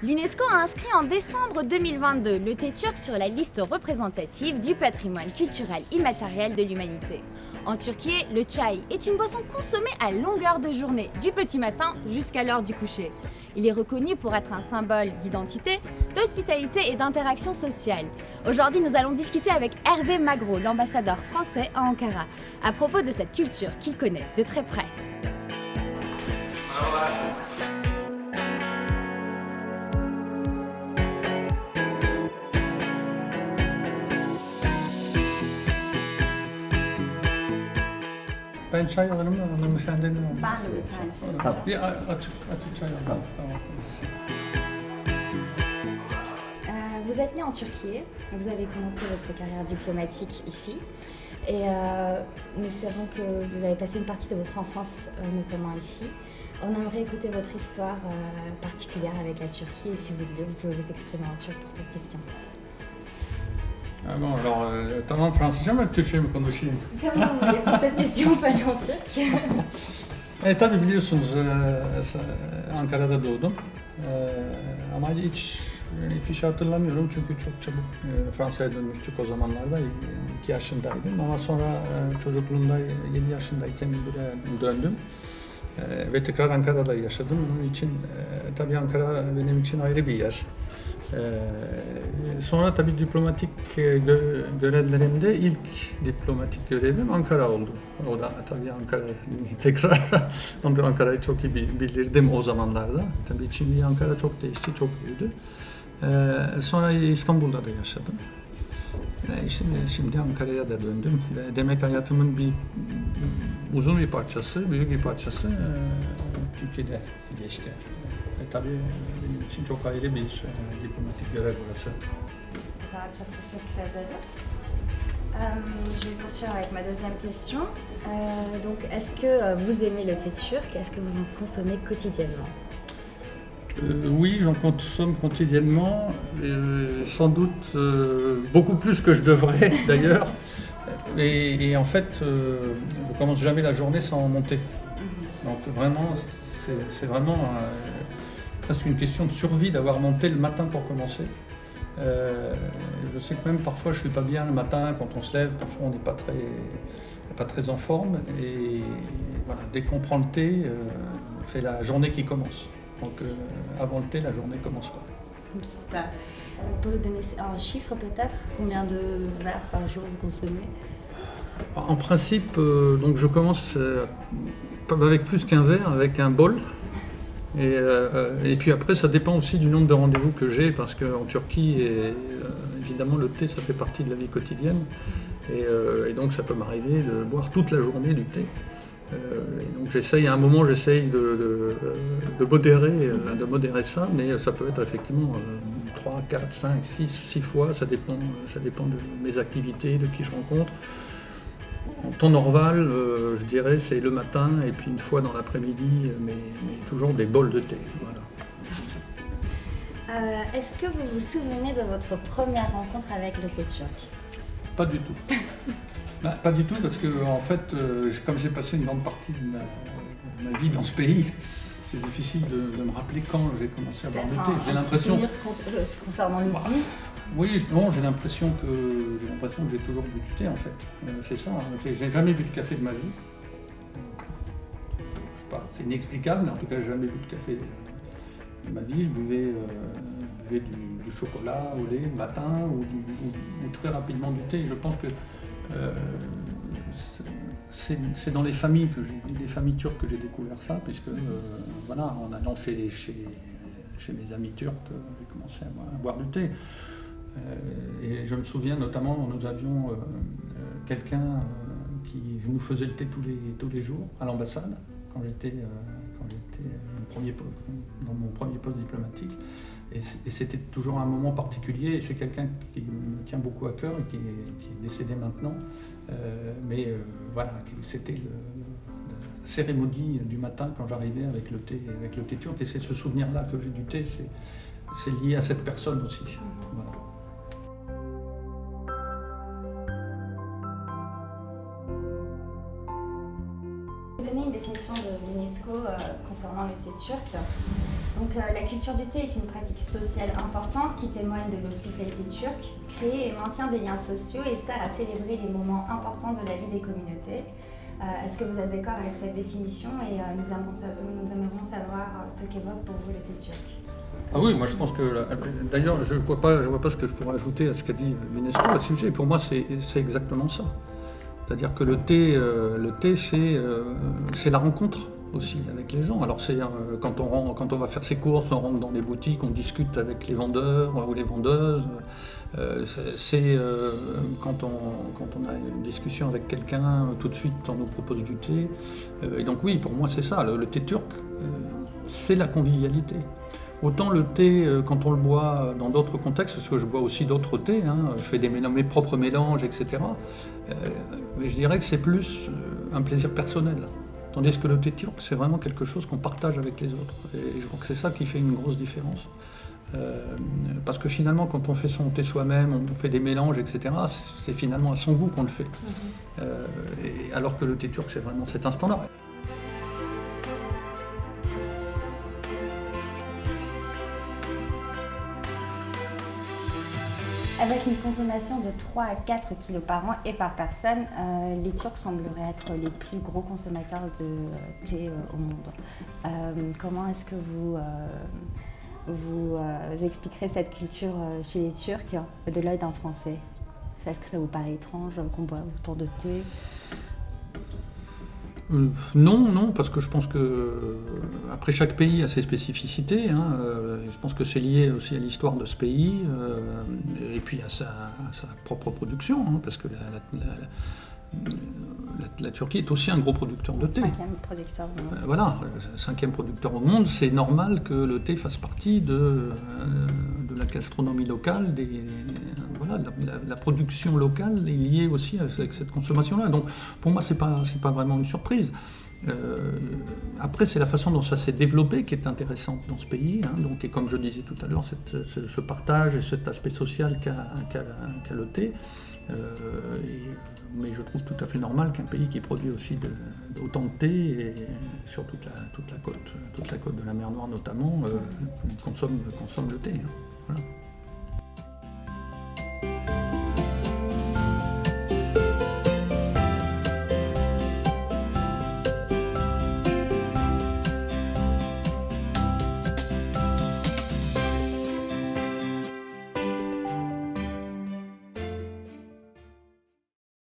L'UNESCO a inscrit en décembre 2022 le thé turc sur la liste représentative du patrimoine culturel immatériel de l'humanité. En Turquie, le çay est une boisson consommée à longueur de journée, du petit matin jusqu'à l'heure du coucher. Il est reconnu pour être un symbole d'identité, d'hospitalité et d'interaction sociale. Aujourd'hui, nous allons discuter avec Hervé Magro, l'ambassadeur français à Ankara, à propos de cette culture qu'il connaît de très près. Ben çay alırım da hanımefendinin alırım. Ben de bir tane çay alacağım. Bir açık çay alalım. Tamam. Vous êtes né en Turquie, vous avez commencé votre carrière diplomatique ici et nous savons que vous avez passé une partie de votre enfance notamment ici. On aimerait écouter votre histoire particulière avec la Turquie et si vous voulez, vous pouvez vous exprimer en turc pour cette question. Bon, alors, tamam Fransızca mı Türkçe mi konuşayım? Comme vous voulez, pour cette question, on peut aller en turc. Tabii biliyorsunuz Ankara'da doğdum. Ama hiç şey hatırlamıyorum çünkü çok çabuk Fransa'ya dönmüştük o zamanlarda. 2 yaşındaydım ama sonra çocukluğumda 7 yaşındayken buraya döndüm. Ve tekrar Ankara'da yaşadım. Onun için tabii Ankara benim için ayrı bir yer. Sonra tabii diplomatik görevlerimde ilk diplomatik görevim Ankara oldu. O da tabii Ankara tekrar Ankara'yı çok iyi bilirdim o zamanlarda. Tabii şimdi Ankara çok değişti, çok büyüdü. Sonra İstanbul'da da yaşadım. Şimdi Ankara'ya da döndüm. Demek hayatımın uzun bir parçası, büyük bir parçası Türkiye'de geçti. Tabii benim için çok ayrı bir diplomatik görev burası. Güzel, çok teşekkür ederiz. Je vais poursuivre avec ma deuxième question. Donc, est-ce que vous aimez le thé turc? Est-ce que vous en consommez quotidiennement? Oui, j'en consomme quotidiennement, sans doute beaucoup plus que je devrais d'ailleurs. Et en fait, je commence jamais la journée sans en monter. Donc vraiment, c'est vraiment presque une question de survie d'avoir monté le matin pour commencer. Je sais que même parfois je suis pas bien le matin quand on se lève, parfois on n'est pas très en forme. Et voilà, dès qu'on prend le thé, c'est la journée qui commence. Donc avant le thé, la journée ne commence pas. Super. On peut donner un chiffre peut-être? Combien de verres par jour vous consommez? En principe, donc je commence avec plus qu'un verre, avec un bol. Et puis après, ça dépend aussi du nombre de rendez-vous que j'ai, parce qu'en Turquie, évidemment, le thé, ça fait partie de la vie quotidienne. Et donc, ça peut m'arriver de boire toute la journée du thé. Et donc j'essaye, à un moment j'essaye de modérer ça, mais ça peut être effectivement 3, 4, 5, 6 fois, ça dépend de mes activités, de qui je rencontre. En temps normal, je dirais, c'est le matin et puis une fois dans l'après-midi, mais toujours des bols de thé. Voilà. Est-ce que vous vous souvenez de votre première rencontre avec le thé turc? Pas du tout. Pas du tout, parce que en fait, comme j'ai passé une grande partie de ma vie dans ce pays, c'est difficile de me rappeler quand j'ai commencé à boire du thé. J'ai l'impression. Concernant le goût. Oui, non, j'ai l'impression que j'ai toujours bu du thé en fait. C'est ça. J'ai jamais bu de café de ma vie. Je sais pas, c'est inexplicable, mais en tout cas, j'ai jamais bu de café de ma vie. Je buvais du chocolat au lait le matin ou très rapidement du thé. Je pense que c'est dans les familles turques que j'ai découvert ça, puisque voilà, en allant chez mes amis turcs, j'ai commencé à boire du thé. Et je me souviens notamment, nous avions quelqu'un qui nous faisait le thé tous les jours à l'ambassade, quand j'étais dans mon premier poste diplomatique. Et c'était toujours un moment particulier, et c'est quelqu'un qui me tient beaucoup à cœur et qui est décédé maintenant. Voilà, c'était la cérémonie du matin quand j'arrivais avec le thé turc. Et c'est ce souvenir-là que j'ai du thé, c'est lié à cette personne aussi. Voilà. Vous donner une définition de l'UNESCO concernant le thé turc. Donc, la culture du thé est une pratique sociale importante qui témoigne de l'hospitalité turque, crée et maintient des liens sociaux et sert à célébrer des moments importants de la vie des communautés. Est-ce que vous êtes d'accord avec cette définition et nous aimerions savoir ce qu'évoque pour vous le thé turc? Ah oui, moi je pense que, d'ailleurs, je vois pas ce que je pourrais ajouter à ce qu'a dit l'UNESCO à ce sujet. Pour moi, c'est exactement ça. C'est-à-dire que le thé, c'est la rencontre aussi avec les gens. Alors quand on va faire ses courses, on rentre dans les boutiques, on discute avec les vendeurs ou les vendeuses. Quand on a une discussion avec quelqu'un, tout de suite on nous propose du thé. Et donc oui, pour moi c'est ça. Le thé turc, c'est la convivialité. Autant le thé, quand on le boit dans d'autres contextes, parce que je bois aussi d'autres thés, je fais mes propres mélanges, etc. Mais je dirais que c'est plus un plaisir personnel. Tandis que le thé turc, c'est vraiment quelque chose qu'on partage avec les autres. Et je crois que c'est ça qui fait une grosse différence. Parce que finalement, quand on fait son thé soi-même, on fait des mélanges, etc., c'est finalement à son goût qu'on le fait. Et alors que le thé turc, c'est vraiment cet instant-là. Avec une consommation de 3 à 4 kilos par an et par personne, les Turcs sembleraient être les plus gros consommateurs de thé au monde. Comment est-ce que vous expliquerez cette culture chez les Turcs de l'œil d'un Français? Est-ce que ça vous paraît étrange qu'on boive autant de thé? Non, parce que je pense que après chaque pays a ses spécificités. Je pense que c'est lié aussi à l'histoire de ce pays et puis à sa propre production, parce que la Turquie est aussi un gros producteur de thé. 5e producteur au monde. Voilà, 5e producteur au monde. C'est normal que le thé fasse partie de la gastronomie locale, la production locale est liée aussi avec cette consommation-là. Donc pour moi, c'est pas vraiment une surprise. Après, c'est la façon dont ça s'est développé qui est intéressante dans ce pays. Donc, et comme je disais tout à l'heure, ce partage et cet aspect social qu'a le thé. Mais je trouve tout à fait normal qu'un pays qui produit aussi autant de thé, et sur toute la côte de la mer Noire notamment, consomme le thé. Voilà.